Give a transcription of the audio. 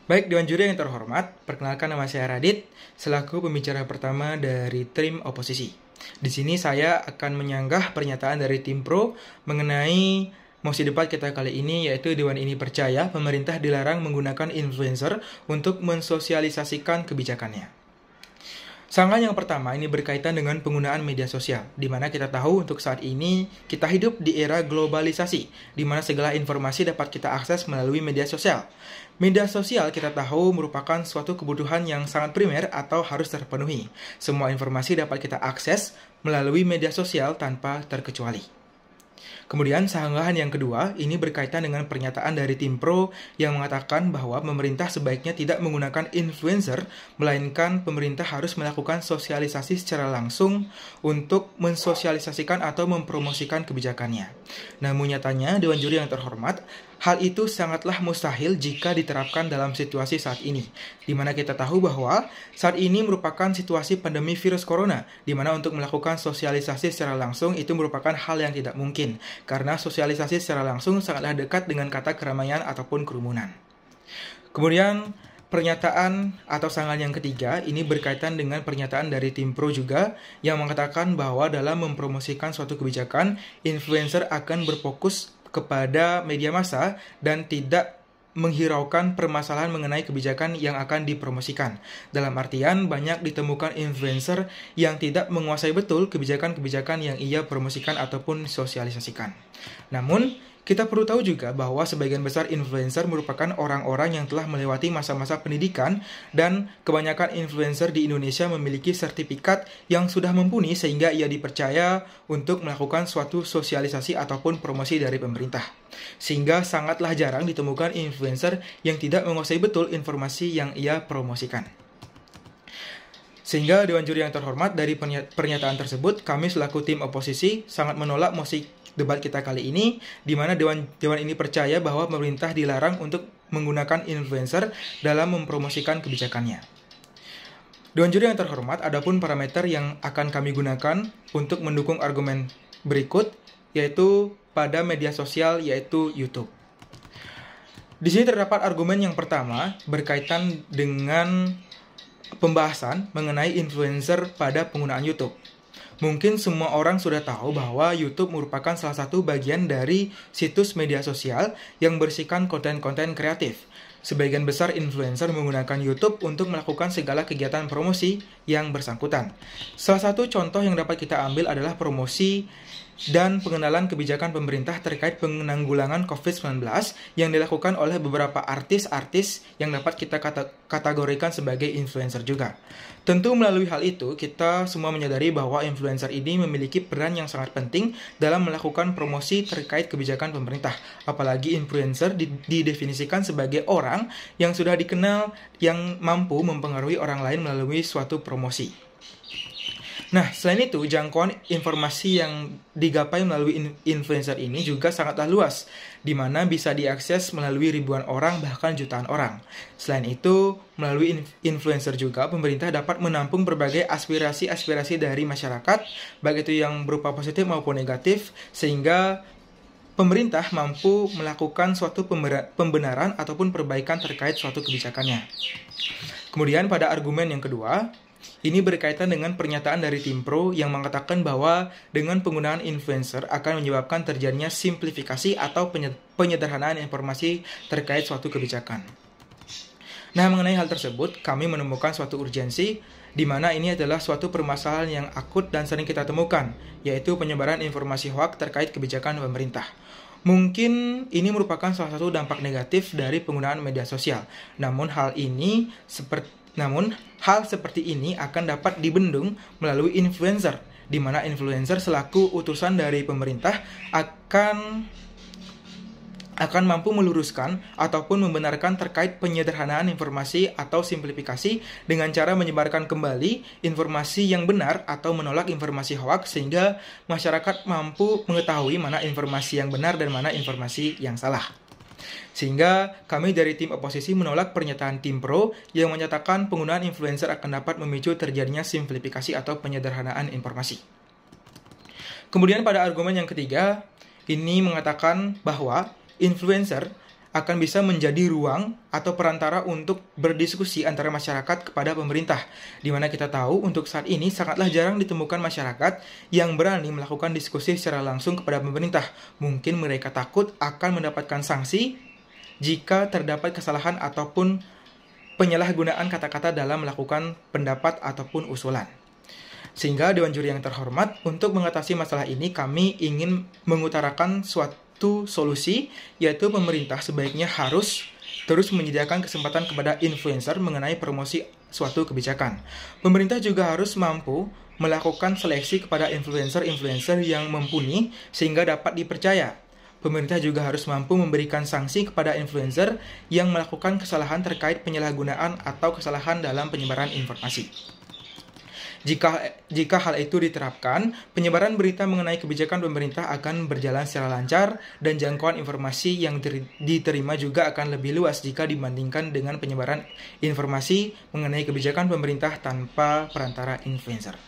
Baik, Dewan Juri yang terhormat, perkenalkan nama saya Radit, selaku pembicara pertama dari tim oposisi. Di sini saya akan menyanggah pernyataan dari tim pro mengenai mosi debat kita kali ini, yaitu Dewan ini percaya pemerintah dilarang menggunakan influencer untuk mensosialisasikan kebijakannya. Sanggahan yang pertama ini berkaitan dengan penggunaan media sosial, di mana kita tahu untuk saat ini kita hidup di era globalisasi, di mana segala informasi dapat kita akses melalui media sosial. Media sosial kita tahu merupakan suatu kebutuhan yang sangat primer atau harus terpenuhi. Semua informasi dapat kita akses melalui media sosial tanpa terkecuali. Kemudian sanggahan yang kedua ini berkaitan dengan pernyataan dari tim pro yang mengatakan bahwa pemerintah sebaiknya tidak menggunakan influencer, melainkan pemerintah harus melakukan sosialisasi secara langsung untuk mensosialisasikan atau mempromosikan kebijakannya. Namun nyatanya, Dewan Juri yang terhormat, hal itu sangatlah mustahil jika diterapkan dalam situasi saat ini, di mana kita tahu bahwa saat ini merupakan situasi pandemi virus corona, di mana untuk melakukan sosialisasi secara langsung itu merupakan hal yang tidak mungkin, karena sosialisasi secara langsung sangatlah dekat dengan kata keramaian ataupun kerumunan. Kemudian pernyataan atau sanggahan yang ketiga ini berkaitan dengan pernyataan dari tim pro juga yang mengatakan bahwa dalam mempromosikan suatu kebijakan, influencer akan berfokus kepada media massa dan tidak menghiraukan permasalahan mengenai kebijakan yang akan dipromosikan. Dalam artian, banyak ditemukan influencer yang tidak menguasai betul kebijakan-kebijakan yang ia promosikan ataupun sosialisasikan. Namun, kita perlu tahu juga bahwa sebagian besar influencer merupakan orang-orang yang telah melewati masa-masa pendidikan dan kebanyakan influencer di Indonesia memiliki sertifikat yang sudah mumpuni sehingga ia dipercaya untuk melakukan suatu sosialisasi ataupun promosi dari pemerintah. Sehingga sangatlah jarang ditemukan influencer yang tidak menguasai betul informasi yang ia promosikan. Sehingga Dewan Juri yang terhormat, dari pernyataan tersebut, kami selaku tim oposisi sangat menolak mosi debat kita kali ini, di mana Dewan ini percaya bahwa pemerintah dilarang untuk menggunakan influencer dalam mempromosikan kebijakannya. Dewan Juri yang terhormat, adapun parameter yang akan kami gunakan untuk mendukung argumen berikut, yaitu pada media sosial, yaitu YouTube. Di sini terdapat argumen yang pertama berkaitan dengan pembahasan mengenai influencer pada penggunaan YouTube. Mungkin semua orang sudah tahu bahwa YouTube merupakan salah satu bagian dari situs media sosial yang berisikan konten-konten kreatif. Sebagian besar influencer menggunakan YouTube untuk melakukan segala kegiatan promosi yang bersangkutan. Salah satu contoh yang dapat kita ambil adalah promosi dan pengenalan kebijakan pemerintah terkait penanggulangan COVID-19 yang dilakukan oleh beberapa artis-artis yang dapat kita kategorikan sebagai influencer juga. Tentu melalui hal itu, kita semua menyadari bahwa influencer ini memiliki peran yang sangat penting dalam melakukan promosi terkait kebijakan pemerintah. Apalagi influencer didefinisikan sebagai orang yang sudah dikenal yang mampu mempengaruhi orang lain melalui suatu promosi. Nah, selain itu, jangkauan informasi yang digapai melalui influencer ini juga sangatlah luas, di mana bisa diakses melalui ribuan orang, bahkan jutaan orang. Selain itu, melalui influencer juga, pemerintah dapat menampung berbagai aspirasi-aspirasi dari masyarakat, baik itu yang berupa positif maupun negatif, sehingga pemerintah mampu melakukan suatu pembenaran ataupun perbaikan terkait suatu kebijakannya. Kemudian pada argumen yang kedua, ini berkaitan dengan pernyataan dari tim pro yang mengatakan bahwa dengan penggunaan influencer akan menyebabkan terjadinya simplifikasi atau penyederhanaan informasi terkait suatu kebijakan. Nah, mengenai hal tersebut, kami menemukan suatu urgensi di mana ini adalah suatu permasalahan yang akut dan sering kita temukan, yaitu penyebaran informasi hoaks terkait kebijakan pemerintah. Mungkin ini merupakan salah satu dampak negatif dari penggunaan media sosial. Namun hal seperti ini akan dapat dibendung melalui influencer, di mana influencer selaku utusan dari pemerintah akan mampu meluruskan ataupun membenarkan terkait penyederhanaan informasi atau simplifikasi dengan cara menyebarkan kembali informasi yang benar atau menolak informasi hoaks, sehingga masyarakat mampu mengetahui mana informasi yang benar dan mana informasi yang salah. Sehingga kami dari tim oposisi menolak pernyataan tim pro yang menyatakan penggunaan influencer akan dapat memicu terjadinya simplifikasi atau penyederhanaan informasi. Kemudian pada argumen yang ketiga, ini mengatakan bahwa influencer akan bisa menjadi ruang atau perantara untuk berdiskusi antara masyarakat kepada pemerintah. Di mana kita tahu untuk saat ini sangatlah jarang ditemukan masyarakat yang berani melakukan diskusi secara langsung kepada pemerintah. Mungkin mereka takut akan mendapatkan sanksi jika terdapat kesalahan ataupun penyalahgunaan kata-kata dalam melakukan pendapat ataupun usulan. Sehingga Dewan Juri yang terhormat, untuk mengatasi masalah ini kami ingin mengutarakan suatu solusi, yaitu pemerintah sebaiknya harus terus menyediakan kesempatan kepada influencer mengenai promosi suatu kebijakan. Pemerintah juga harus mampu melakukan seleksi kepada influencer-influencer yang mumpuni sehingga dapat dipercaya. Pemerintah juga harus mampu memberikan sanksi kepada influencer yang melakukan kesalahan terkait penyalahgunaan atau kesalahan dalam penyebaran informasi. Jika hal itu diterapkan, penyebaran berita mengenai kebijakan pemerintah akan berjalan secara lancar dan jangkauan informasi yang diterima juga akan lebih luas jika dibandingkan dengan penyebaran informasi mengenai kebijakan pemerintah tanpa perantara influencer.